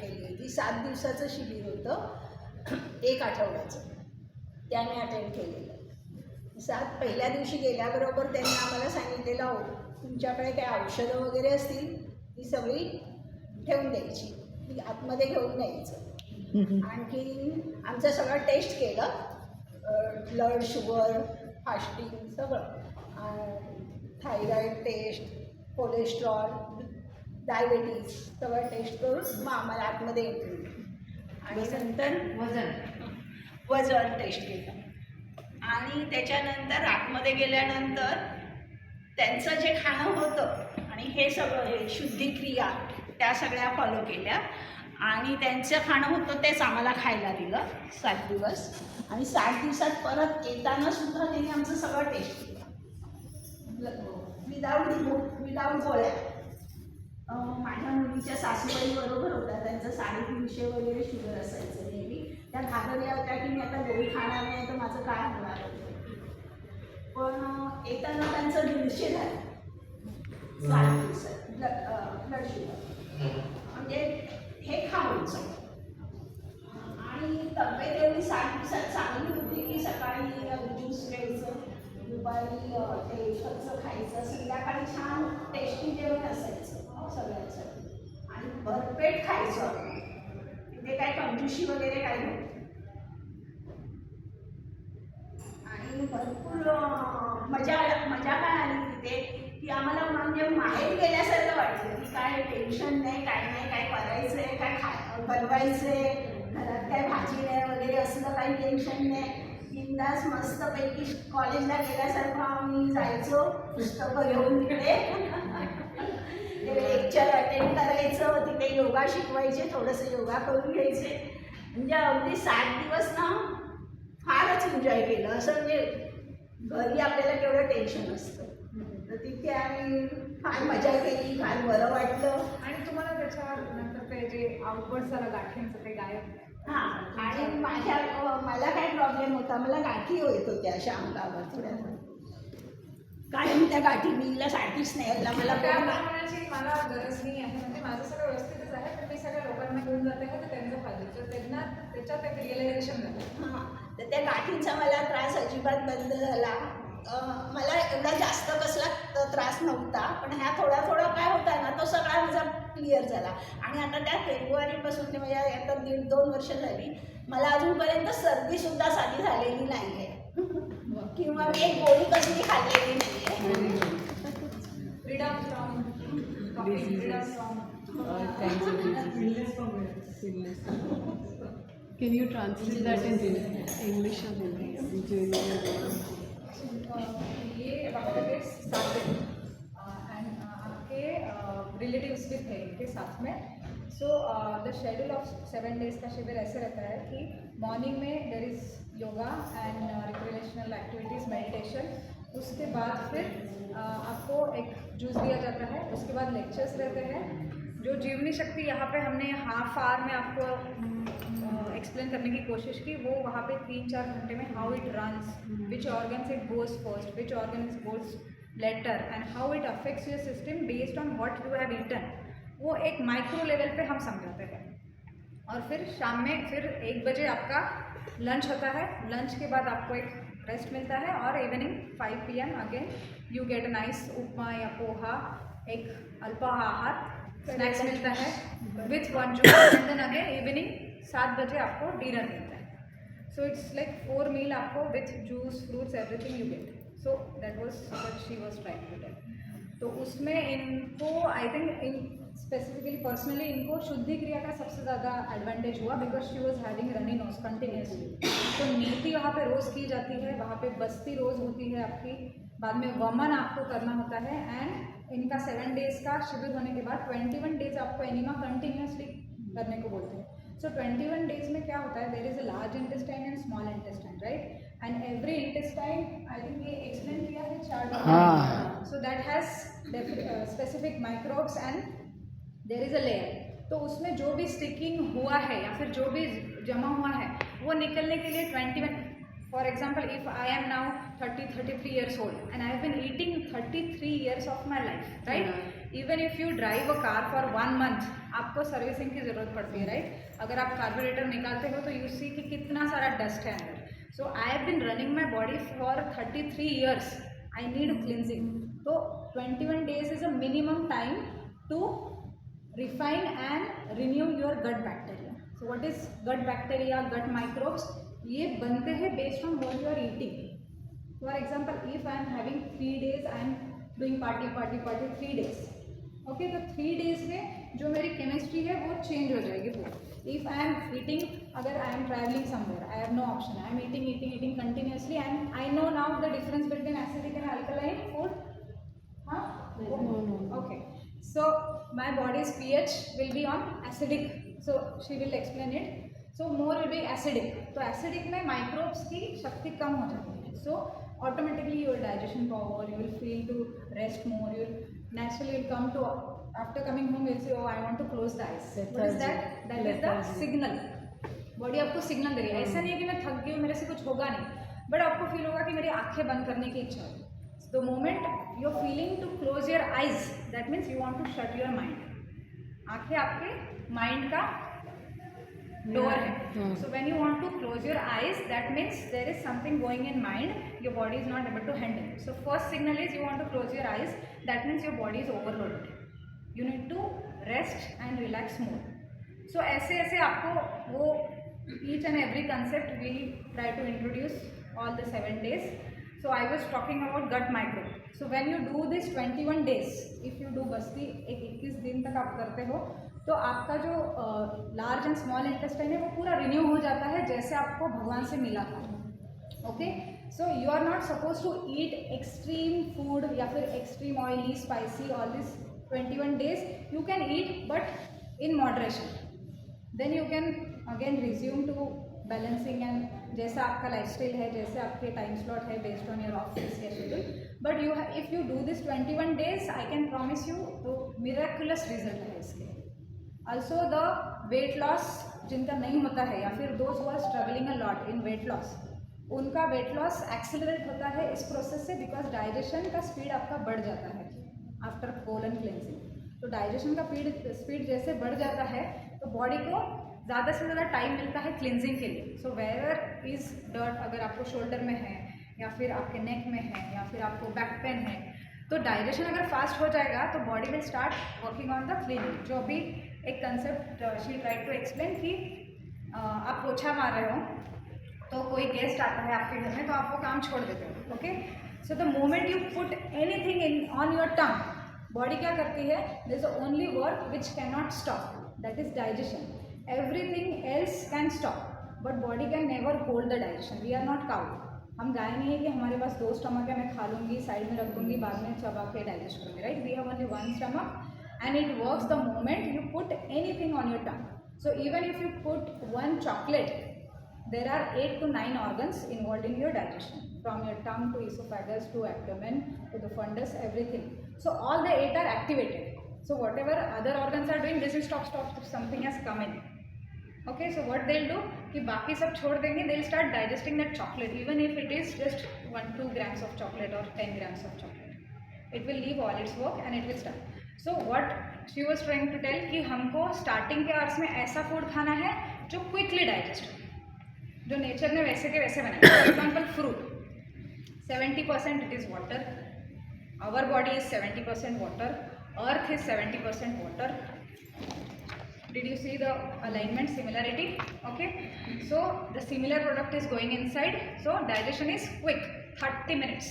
केली होती. 7 दिवसाचं शिबिर होतं, 1 आठवड्याचं. ते आम्ही अटेंड केलेलं. पहिल्या दिवशी गेल्याबरोबर त्यांनी आम्हाला सांगितलेलं, हो तुमच्याकडे काही औषधं वगैरे असतील ती सगळी ठेवून द्यायची, ती आतमध्ये घेऊन यायचं. आणखी आमचं सगळं टेस्ट केलं, ब्लड शुगर फास्टिंग सगळं, थायरॉईड टेस्ट, कोलेस्ट्रॉल, डायबेटीज सगळं टेस्ट करून मग आम्हाला आतमध्ये एंट्री. आणि नंतर वजन टेस्ट केलं. आणि त्याच्यानंतर आतमध्ये गेल्यानंतर त्यांचं जे खाणं होतं आणि हे सगळं हे शुद्धिक्रिया त्या सगळ्या फॉलो केल्या. आणि त्यांचं खाणं होतं तेच आम्हाला खायला दिलं 7 दिवस. आणि 7 दिवसात परत येताना सुद्धा त्यांनी आमचं सगळं टेस्ट केलं विदाऊट गोळ्या. माझ्या मुलीच्या सासूबाई बरोबर होत्या, त्यांचं 350 वगैरे शुगर असायचं नेहमी. त्या घाबरल्या होत्या की मी आता गोळी खाणार नाही तर माझं काय होणार होतं. पण येताना त्यांचं 150 झालं 7 दिवसात ब्लड शुगर. म्हणजे हे खाऊचं. आणि तब्येत एवढी 7 दिवसात चांगली होती की सकाळी ज्यूस घ्यायचं, दुपारी ते फळचं खायचं, संध्याकाळी छान टेस्टी जेवण असायचं सगळ्यांसाठी. आणि भरपेट खायचं, तिथे काय कंजूशी वगैरे काही नव्हती. आणि भरपूर मजा काय आली तिथे की आम्हाला म्हणजे माहेर गेल्यासारखं वाटलं की काय टेन्शन नाही, काय करायचं आहे, काय बनवायचं आहे, घरात काय भाजी नाही वगैरे असलं काही टेन्शन नाही. बिंदास मस्तपैकी कॉलेजला गेल्यासारखं आम्ही जायचो, पुस्तकं घेऊन तिकडे लेक्चर अटेंड करायचं, तिथे योगा शिकवायचे, थोडंसं योगा करून घ्यायचे. म्हणजे अगदी 7 दिवस ना फारच एन्जॉय केलं. असं म्हणजे घरी आपल्याला केवढं टेन्शन असतं, तर तिथे आम्ही फार मजा केली, फार बरं वाटलं. आणि तुम्हाला त्याच्यानंतर ते जे आउटबर्ड झालं गाठींचं ते गायब. हां. आणि मला काय प्रॉब्लेम होता, मला गाठी येत होत्या अशा अंगावर थोड्या कायम त्या गाठी मीला साठीच नाही यायला मला. म्हणायची मला गरज नाही आहे, म्हणजे माझं सगळं व्यवस्थितच आहे, पण मी सगळ्या लोकांना घेऊन जाते का तर त्यांचं फायदा, तर त्यांना त्याच्यात एक रिअलायझेशन झालं. हां. तर त्या गाठींचा मला त्रास अजिबात बंद झाला. मला एवढा जास्त कसला त्रास नव्हता, पण ह्या थोडा काय होता ना तो सगळा माझा क्लिअर झाला. आणि आता त्या फेब्रुवारीपासून ते म्हणजे आता 1.5-2 वर्ष झाली, मला अजूनपर्यंत सर्दीसुद्धा साधी झालेली नाही आहे किंवा मी एक गोळी कसली खाल्लेली नाही आहे. Freedom from Can you translate that in English or Hindi? ये वहाँ पे 7 दिन एंड आपके रिलेटिव्स भी थे इनके साथ में. So the schedule of 7 days का शिविर ऐसे रहता है कि मॉर्निंग में there is yoga and recreational activities, meditation. उसके बाद फिर आपको एक जूस दिया जाता है. उसके बाद लेक्चर्स रहते हैं. जो जीवनी शक्ति यहाँ पे हमने हाफ आवर में आपको एक्सप्लेन करने की कोशिश की, वो वहाँ पे 3-4 घंटे में how it runs, which organs it goes first, which organs goes later, and how it affects your system based on what you have eaten, वो एक माइक्रो लेवल पे हम समझाते हैं. और फिर शाम में फिर 1 बजे आपका लंच होता है. लंच के बाद आपको एक रेस्ट मिलता है और evening 5 PM again you get a nice upma या पोहा, एक अल्पाहार स्नैक्स मिलता है with 1 juice, and then again evening 7 बजे आपको डिनर मिलता है. सो इट्स लाइक 4 मील आपको with juice, fruits, everything you get. So that was what she was trying to tell. तो उसमें इनको I think in specifically personally इनको शुद्धि क्रिया का सबसे ज़्यादा एडवांटेज हुआ, because she was having runny nose continuously. तो नीति वहाँ पे रोज़ की जाती है, वहाँ पे बस्ती रोज़ होती है आपकी, बाद में वमन आपको करना होता है. एंड इनका 7 डेज़ का शिविर होने के बाद 21 डेज आपको एनिमा कंटिन्यूसली करने को बोलते हैं. So 21 days में क्या होता है, there is a large intestine and small intestine, right? And every intestine, I think ये explain किया है चार्ट. हाँ. So that has specific microbes and there is a layer. तो उसमें जो भी स्टिकिंग हुआ है या फिर जो भी जमा हुआ है वो निकलने के लिए 21. For example, if I am now 33 years old and I have been eating 33 years of my life, right? Even if you drive a car for 1 month आपको सर्विसिंग की ज़रूरत पड़ती है, राइट? अगर आप कार्बोरेटर निकालते हो तो यू सी कि कितना सारा डस्ट है अंदर. So I have been running my body for 33 years. I need cleansing. तो 21 days is a minimum time to refine and renew your gut bacteria. So what is gut bacteria, gut microbes? ये बनते हैं based on what you are eating. For example, if I am having 3 days, I am doing party 3 days. Okay, तो 3 days में जो मेरी chemistry है वो change हो जाएगी पूरी. If I am eating, अगर I am traveling somewhere, I have no option. I am eating continuously, and I know now the difference between acidic and alkaline food. Huh? No. Okay. So my body's pH will be on acidic. So she will explain it. So more will be acidic. तो acidic में microbes की शक्ति कम हो जाती है. So automatically your digestion power, you will feel to rest more. You naturally will come to, after coming home you'll say, oh I want to close the eyes. What is that? That is the signal. Body आपको signal दे रही है. ऐसा नहीं है कि मैं थक गई हूँ मेरे से कुछ होगा नहीं, बट आपको फील होगा कि मेरी आंखें बंद करने की इच्छा है. The moment you're feeling to close your eyes, that means you want to shut your mind. आंखें आपके माइंड का डोर है. So when you want to close your eyes, that means there is something going in mind. Your body is not able to handle it. So first signal is you want to close your eyes. That means your body is overloaded. You need to rest and relax more. So ऐसे ऐसे आपको वो each and every concept we try to introduce all the 7 days. So I was talking about gut microbe. So when you do this 21 days, if you do बस्ती 21 दिन तक आप करते हो तो आपका जो लार्ज एंड स्मॉल इंटेस्टाइन है वो पूरा रिन्यू हो जाता है जैसे आपको भगवान से मिला था. Okay, so you are not suppose to eat extreme food या फिर extreme oily spicy all this 21 days. You can eat but in moderation. Then you can again resume to balancing and जैसा आपका लाइफस्टाइल है, जैसे आपके time slot है based on your office या schedule. But you if you do this 21 days, I can promise you तो miraculous result है इसके. ऑल्सो द वेट लॉस जिनका नहीं होता है या फिर those who are struggling a lot in weight loss, उनका वेट लॉस एक्सेलरेट होता है इस प्रोसेस से, बिकॉज डाइजेशन का स्पीड आपका बढ़ जाता है आफ्टर कोलन क्लेंजिंग. तो डाइजेशन का स्पीड जैसे बढ़ जाता है तो बॉडी को ज़्यादा से ज़्यादा टाइम मिलता है क्लिनजिंग के लिए. सो वेयर इज़ डर्ट, अगर आपको शोल्डर में है या फिर आपके नेक में है या फिर आपको बैक पेन है, तो डाइजेशन अगर फास्ट हो जाएगा तो body will start working on the cleaning. जो अभी एक concept she try to explain कि आप पोछा मार रहे हो तो कोई गेस्ट आता है आपके घर में तो आप वो काम छोड़ देते हो. Okay, so the moment you put anything in on your tongue, body क्या करती है, this is the only work which can not stop, that is digestion. Everything else can stop, but body can never hold the digestion. We are not cow. हम गाय नहीं है कि हमारे पास 2 stomach है, मैं खा लूँगी, साइड में रख दूँगी, बाद में चबा के डाइजेस्ट करूँगी, right? We have only 1 stomach and it works the moment you put anything on your tongue. So even if you put 1 chocolate, there are 8 to 9 organs involved in your digestion, from your tongue to esophagus to abdomen to the fundus, everything. So all the 8 are activated. So whatever other organs are doing, this will stop if something has come in. Okay, so what they'll do कि बाकी सब छोड़ देंगे, they'll start digesting that chocolate, even if it is just 1-2 grams of chocolate or 10 grams of chocolate. It will leave all its work and it will start. So what she was trying to tell कि हमको starting के hours में ऐसा food खाना है जो quickly digest हो, जो नेचर ने वैसे के वैसे बनाया. For example, fruit, 70% it is water. Our body is 70% water. Earth is 70% water. Did you see the alignment similarity? Okay, so the similar product is going inside, so digestion is quick, 30 minutes.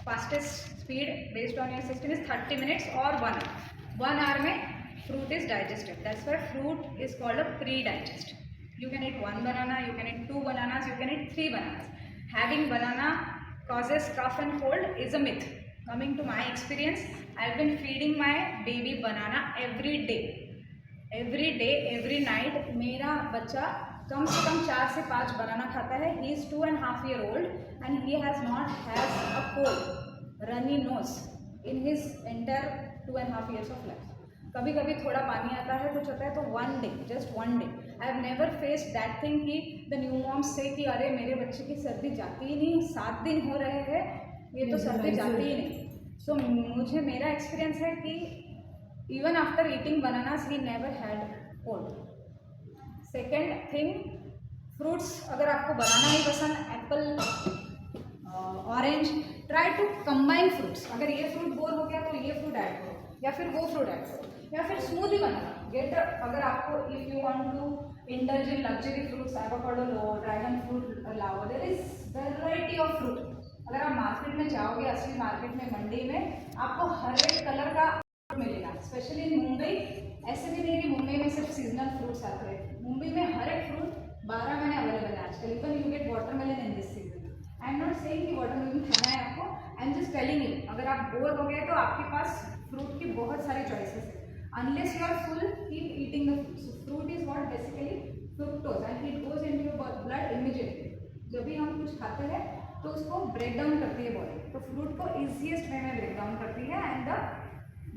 Fastest speed based on your system is 30 minutes or 1 hour. 1 hour में fruit is digested. That's why fruit is called a pre-digest. You can eat 1 banana, you can eat 2 bananas, you can eat 3 bananas. Having banana causes cough and cold is a myth. Coming to my experience, I've been feeding my baby banana every day. Every night मेरा बच्चा कम से कम 4 से 5 बनाना खाता है. He is 2.5 year old and he has not has a cold runny nose in his entire 2.5 years of life. कभी कभी थोड़ा पानी आता है, कुछ होता है, तो 1 day, just 1 day. I have never faced that thing कि द न्यू मॉम्स से कि अरे मेरे बच्चे की सर्दी जाती ही नहीं, 7 दिन हो रहे हैं, ये तो सर्दी जाती ही नहीं. सो मुझे मेरा एक्सपीरियंस है कि Even after eating bananas, he never had cold. Second thing, fruits, अगर आपको बनाना ही पसंद, apple, orange, try to combine fruits. अगर ये फ्रूट बोर हो गया तो ये फ्रूट ऐड करो, या फिर वो फ्रूट ऐड करो, या फिर स्मूदी बनाना. गेट अगर आपको if you want to indulge in luxury fruits, avocado लो, ड्रैगन फ्रूट लाओ, there is variety of fruit. अगर आप मार्केट में जाओगे, असली मार्केट में, मंडी में, आपको हर एक कलर का मिलेगा. स्पेशली इन मुंबई, ऐसे भी नहीं कि मुंबई में सिर्फ सीजनल फ्रूट्स आते हैं. मुंबई में हर एक फ्रूट 12 महीने अवेलेबल है आजकल. Even you get watermelon in this season. I am not saying कि वाटरमेलन खाना है आपको, I am just telling you. अगर आप बोर हो गए तो आपके पास फ्रूट की बहुत सारी चॉइसेस है. Unless you are full, keep eating the fruit. Fruit is what basically fructose, and it goes into your blood immediately. जब भी हम कुछ खाते हैं तो उसको ब्रेक डाउन करती है बॉडी. तो फ्रूट को ईजीएस्ट वे में ब्रेक डाउन करती है, and the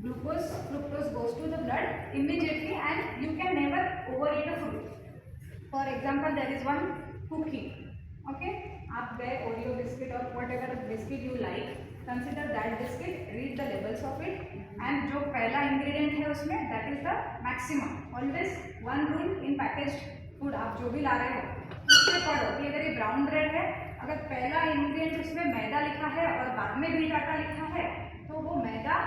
glucose fructose goes to the blood immediately, and you can never overeat a fruit. For example, there is one cookie, okay, आप गए ओरियो बिस्किट और whatever biscuit you like, consider that biscuit, read the labels of it, and जो पहला ingredient है उसमें, that is the maximum. Always one rule in packaged food, आप जो भी ला रहे हो उसमें पढ़ो कि अगर ये ब्राउन ब्रेड है, अगर पहला ingredient उसमें मैदा लिखा है और बाद में व्हीट आटा लिखा है, तो वो maida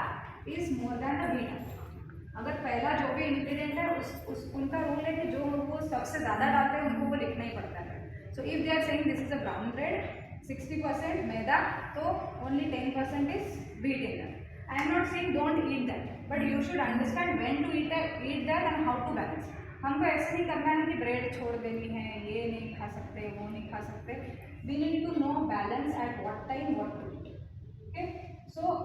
is more than the wheat. अगर पहला जो भी इंग्रेडिएंट है उस उनका रूल है कि जो वो सबसे ज़्यादा डालते हैं उनको वो लिखना ही पड़ता है. So if they are saying this is a brown bread, 60% maida, तो only 10% is wheat in that. I am not saying don't eat that, but you should understand when to eat that and how to balance. हमको ऐसे नहीं करना है कि bread छोड़ देनी है, ये नहीं खा सकते, वो नहीं खा सकते. We need to know balance at what time what to eat. Okay, so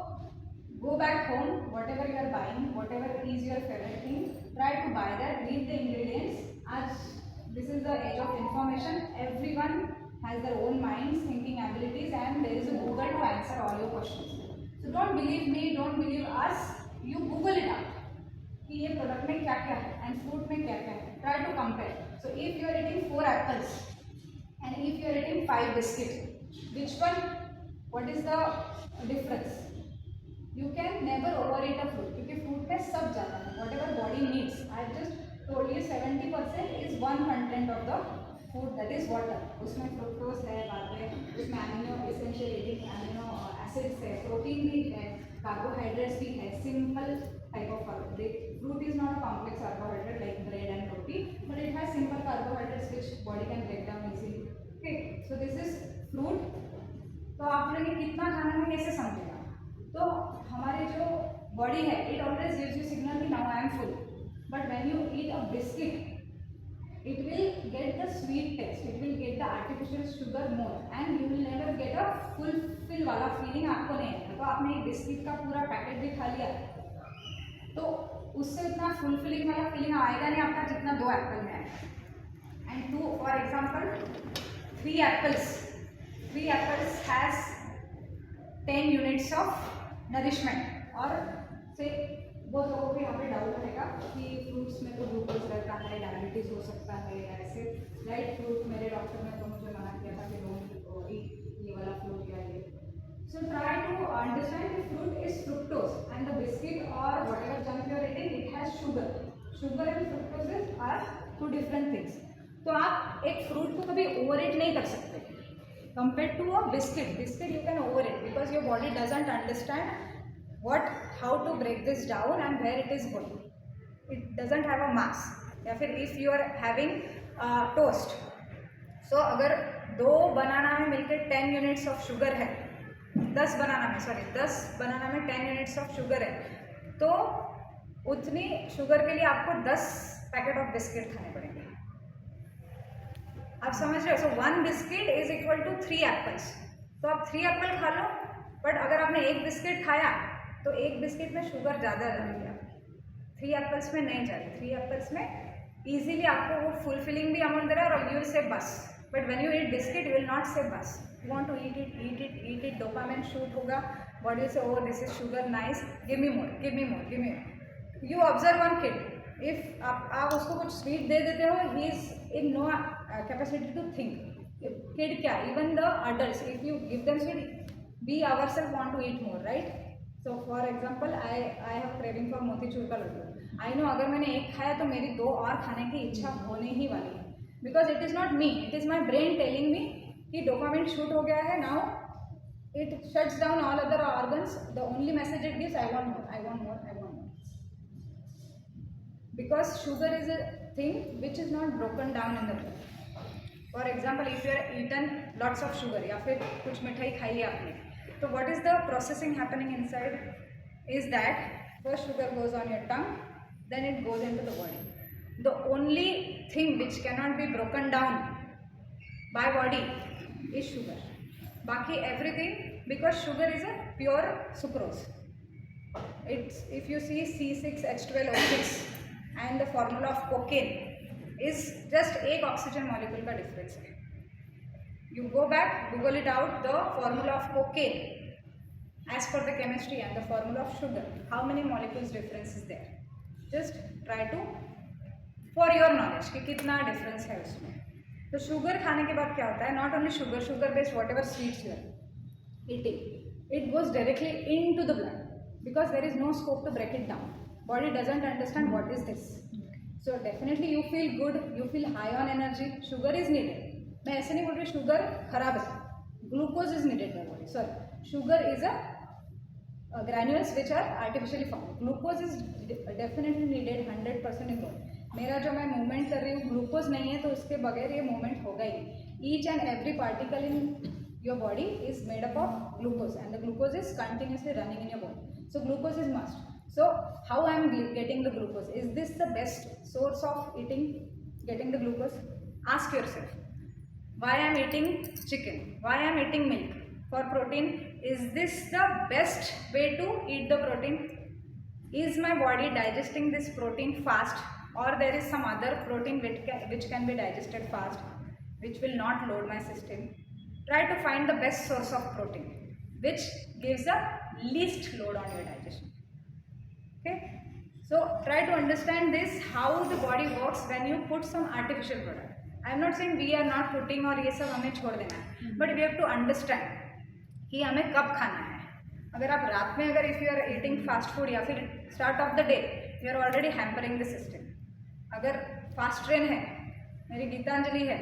go back home, whatever you are buying, whatever is your favorite thing, try to buy that, read the ingredients. As this is the age of information, everyone has their own minds, thinking abilities, and there is a Google to answer all your questions. So don't believe me, don't believe us, you Google it out कि ये product में क्या क्या है and fruit में क्या क्या है. Try to compare. So if you are eating 4 apples and if you are eating 5 biscuits, which one, what is the difference? You can never overeat a fruit, क्योंकि फ्रूट में सब जाता है, whatever body needs. I just told you 70% is one content of the food, that is water. उसमें fructose है, बाद में उसमें अमीनो एसेंशियल अमीनो एसिड्स है, प्रोटीन भी है, कार्बोहाइड्रेट्स भी है. Simple type of carbohydrate. Fruit is not a complex carbohydrate like bread and roti, but it has simple carbohydrates which body can break down easily. Okay, so this is fruit. तो आप लोग कितना खाना है कैसे समझेगा? तो हमारी जो बॉडी है, it always gives you signal कि now I am full, but when you eat a biscuit it will get the sweet taste, it will get the artificial sugar more, and you will never get a fulfil वाला feeling आपको नहीं आएगा. तो आपने एक biscuit का पूरा packet भी खा लिया तो उससे इतना फुलफिलिंग वाला फीलिंग आएगा नहीं आपका जितना 2 एप्पल में आएगा. And 2 for example 3 apples has 10 units of nourishment. और से वो लोगों को यहाँ पे डाउट रहेगा कि फ्रूट्स में तो ग्लूकोज रहता है, डायबिटीज़ हो सकता है, ऐसे राइट. फ्रूट मेरे डॉक्टर ने तो मुझे मना किया था कि डोंट ईट ये वाला फ्रूट या ये. सो ट्राई टू अंडरस्टैंड कि fruit is fructose and the biscuit और whatever junk you are eating it has sugar. Sugar and fructose are 2 different things. तो आप एक फ्रूट को कभी ओवरईट नहीं कर सकते. Compared to a biscuit you can overeat because your body doesn't understand how to break this down and where it is going. It doesn't have a mass. या फिर if you are having toast, so अगर 2 बनाना में मिलकर 10 units of sugar है, 10 बनाना में 10 units of sugar है, तो उतनी शुगर के लिए आपको 10 पैकेट ऑफ बिस्किट खाने पड़ेंगे. आप समझ रहे हो? So 1 biscuit is equal to 3 apples. तो आप 3 एप्पल खा लो, बट अगर आपने 1 बिस्किट खाया तो 1 बिस्किट में शुगर ज़्यादा जाएगी, आपकी 3 एप्पल्स में नहीं जाएगी. 3 एप्पल्स में ईजिली आपको वो फुलफिलिंग भी अमाउंट दे रहा है और यू विल से बस. But when you eat biscuit you will not say बस. You want to eat it. Dopamine shoot होगा, body says over this is sugar nice, give me more. You observe one kid, if आप उसको कुछ sweet दे देते हो, he is in no capacity to think. Kid क्या, even the adults, if you give them sweet, we ourselves want to eat more, right? So for example I have craving for motichoor का laddoo. I know अगर मैंने एक खाया तो मेरी 2 और खाने की इच्छा होने ही वाली है, because it is not me, it is my brain telling me कि डोपामिन शूट हो गया है। Now it shuts down all other organs. The only message it gives, I want more, I want more, I want more. Because sugar is a thing which is not broken down in the blood. For example, if you are eaten lots of sugar या फिर कुछ मिठाई खाई है आपने, तो what is the processing happening inside is that first sugar goes on your tongue, then it goes into the body. The only thing which cannot be broken down by body is sugar. Baki everything, because sugar is a pure sucrose. It's, if you see C6H12O6 and the formula of cocaine is just एक oxygen molecule का difference है. You go back, Google it out, the formula of cocaine as per the chemistry and the formula of sugar. How many molecules difference is there? Just try to, for your knowledge, कि कितना difference है उसमें. तो sugar खाने के बाद क्या होता है, not only sugar, sugar based whatever sweets you are eating, it goes directly into the blood, because there is no scope to break it down. Body doesn't understand what is this. So definitely you feel good, you feel high on energy. Sugar is needed. मैं ऐसे नहीं बोल रही sugar खराब है, glucose is needed by body. Sorry, sugar is a granules which are artificially formed. Glucose is definitely needed 100% in body. मेरा जो मैं मूवमेंट कर रही हूँ ग्लूकोज नहीं है तो उसके बगैर ये मूवमेंट होगा ही नहीं. Each and every particle in your body is made up of glucose and the glucose is continuously running in your body. So glucose is must. So how I am getting the glucose? Is this the best source of eating, getting the glucose? Ask yourself. Why I am eating chicken, why I am eating milk for protein? Is this the best way to eat the protein? Is my body digesting this protein fast, or there is some other protein which can be digested fast, which will not load my system? Try to find the best source of protein which gives the least load on your digestion. Okay, so try to understand this, how the body works when you put some artificial product. I am not saying we are not putting और ये सब हमें छोड़ देना है, but we have to understand कि हमें कब खाना है. अगर आप रात में अगर if you are eating fast food या फिर start off the day, you are already hampering the system. अगर फास्ट ट्रेन है, मेरी गीतांजलि है,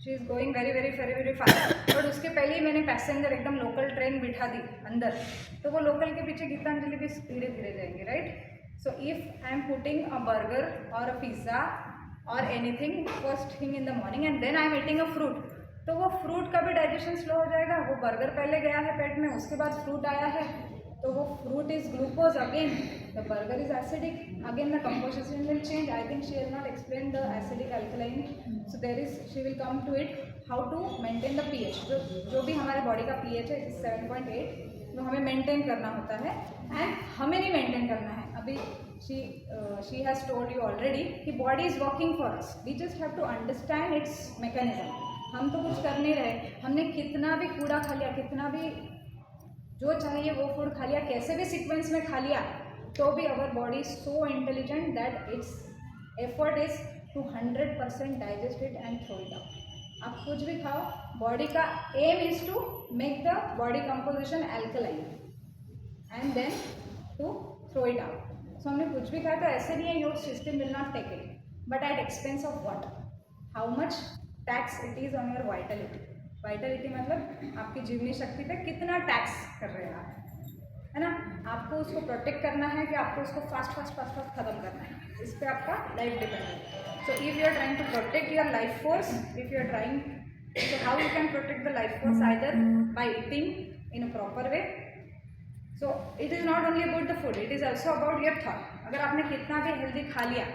she is going very very very very fast, but उसके पहले ही मैंने पैसेंजर एकदम लोकल ट्रेन बिठा दी अंदर, तो वो लोकल के पीछे गीतांजलि भी धीरे धीरे जाएंगे, राइट. So if I am putting a burger और अ पिज़्ज़ा और anything first thing in the morning and then I am eating a fruit, तो वो फ्रूट का भी डाइजेशन स्लो हो जाएगा. वो बर्गर पहले गया है पेट में, उसके बाद फ्रूट आया है, तो वो fruit is glucose again, the burger is acidic, again the composition will change. I think she has not explain the acidic alkaline, so there is, she will come to it, how to maintain the pH. जो भी हमारे body का pH है 7.8, जो हमें maintain करना होता है, एंड हमें नहीं मेंटेन करना है. अभी she has told you already कि body is working for us, we just have to understand its mechanism. हम तो कुछ कर नहीं रहे, हमने कितना भी कूड़ा खा लिया, कितना भी जो चाहिए वो फूड खा लिया, कैसे भी सीक्वेंस में खा लिया, तो भी our body is so intelligent that its effort is to 100% digest it and throw it out. आप कुछ भी खाओ, बॉडी का aim is to make the body composition alkaline and then to throw it out. So हमने कुछ भी खाया तो ऐसे नहीं है your system will not take it, but at expense of what, how much tax it is on your vitality. Vitality मतलब आपकी जीवनी शक्ति पे कितना टैक्स कर रहे हैं आप, है ना. आपको उसको प्रोटेक्ट करना है कि आपको उसको फास्ट फास्ट फास्ट फास्ट खत्म करना है, इस पर आपका लाइफ डिपेंड है. So if you are trying to protect your life force, if you are trying, so how you can protect the life force? Either by eating in a proper way. So it is not only about the food, it is also about your thought. अगर आपने कितना भी healthy खा लिया,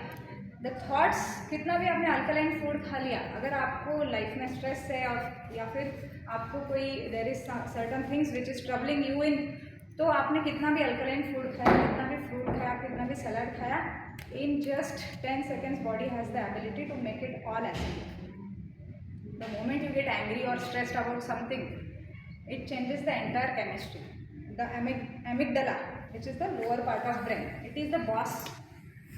the thoughts, कितना भी आपने alkaline food खा लिया, अगर आपको लाइफ में स्ट्रेस है और या फिर आपको कोई there is certain things which is troubling you in, तो आपने कितना भी अल्कलाइन फूड खाया, कितना भी फ्रूट खाया, कितना भी सलाद खाया, in just 10 seconds body has the ability to make it all acidic. The moment you get angry or stressed about something, it changes the entire chemistry. The amygdala, which is the lower part of brain, it is the boss.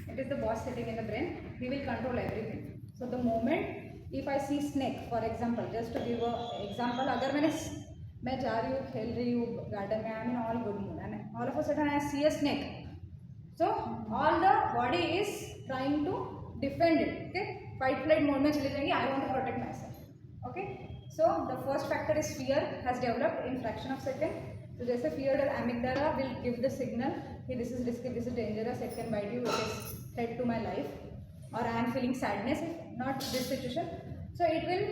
It is the boss sitting in the brain. He will control everything. So the moment if I see snake, for example, just to give a example, अगर मैं जा रही हूँ, खेल रही हूँ garden में, I am in all good mood, all of a sudden I see a snake. So all the body is trying to defend it. Okay, fight flight mode में चले जाएंगे. I want to protect myself. Okay, so the first factor is fear has developed in fraction of second. So जैसे fear और amygdala will give the signal कि this is risky, this is dangerous, it can bite you, it is threat to my life, or I am feeling sadness if not this situation. So it will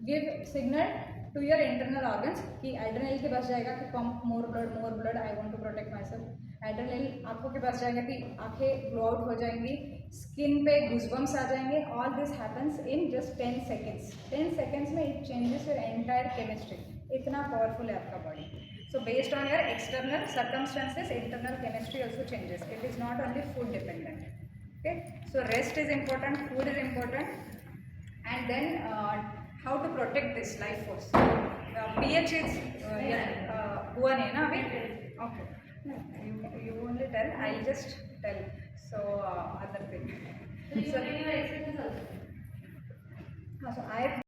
give signal to your internal organs कि adrenaline के पास जाएगा कि pump more blood, I want to protect myself. Adrenaline आंखों के पास जाएगा कि आंखें blow out हो जाएंगी, skin पे goosebumps आ जाएंगे. All this happens in just 10 seconds. 10 seconds में it changes your entire chemistry. इतना powerful है आपका body. So based on your external circumstances, internal chemistry also changes. It is not only food dependent. Okay, so rest is important, food is important, and then how to protect this life force. pH is हुआ नहीं है ना अभी? Okay, you only tell, I'll just tell. So other thing. So I